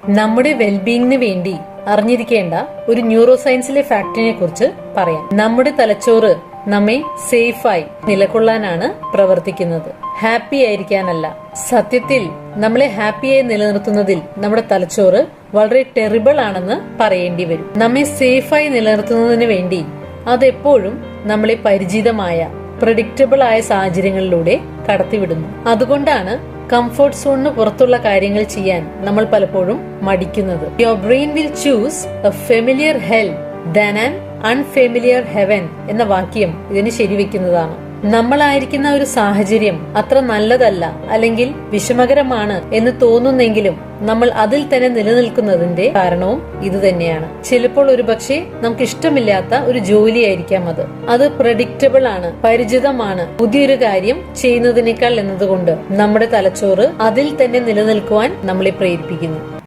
നമ്മുടെ വെൽബീയിങ്ങിന് വേണ്ടി അറിഞ്ഞിരിക്കേണ്ട ഒരു ന്യൂറോ സയൻസിലെ ഫാക്ടിനെ കുറിച്ച് പറയാം. നമ്മുടെ തലച്ചോറ് നമ്മെ സേഫായി നിലകൊള്ളാനാണ് പ്രവർത്തിക്കുന്നത്, ഹാപ്പി ആയിരിക്കാനല്ല. സത്യത്തിൽ നമ്മളെ ഹാപ്പിയായി നിലനിർത്തുന്നതിൽ നമ്മുടെ തലച്ചോറ് വളരെ ടെറിബിൾ ആണെന്ന് പറയേണ്ടി വരും. നമ്മെ സേഫായി നിലനിർത്തുന്നതിന് വേണ്ടി അതെപ്പോഴും നമ്മളെ പരിചിതമായ പ്രഡിക്റ്റബിൾ ആയ സാഹചര്യങ്ങളിലൂടെ കടത്തിവിടുന്നു. അതുകൊണ്ടാണ് കംഫർട്ട് സോണിന് പുറത്തുള്ള കാര്യങ്ങൾ ചെയ്യാൻ നമ്മൾ പലപ്പോഴും മടിക്കുന്നത്. Your brain will choose a familiar hell than an unfamiliar heaven എന്ന വാക്യം ഇതിന് ശരിവെക്കുന്നതാണ്. നമ്മളായിരിക്കുന്ന ഒരു സാഹചര്യം അത്ര നല്ലതല്ല അല്ലെങ്കിൽ വിഷമകരമാണ് എന്ന് തോന്നുന്നെങ്കിലും നമ്മൾ അതിൽ തന്നെ നിലനിൽക്കുന്നതിന്റെ കാരണവും ഇത് തന്നെയാണ്. ചിലപ്പോൾ ഒരുപക്ഷെ നമുക്ക് ഇഷ്ടമില്ലാത്ത ഒരു ജോലിയായിരിക്കാം അത് പ്രഡിക്റ്റബിൾ ആണ്, പരിചിതമാണ്. പുതിയൊരു കാര്യം ചെയ്യുന്നതിനേക്കാൾ എന്നതുകൊണ്ട് നമ്മുടെ തലച്ചോറ് അതിൽ തന്നെ നിലനിൽക്കുവാൻ നമ്മളെ പ്രേരിപ്പിക്കുന്നു.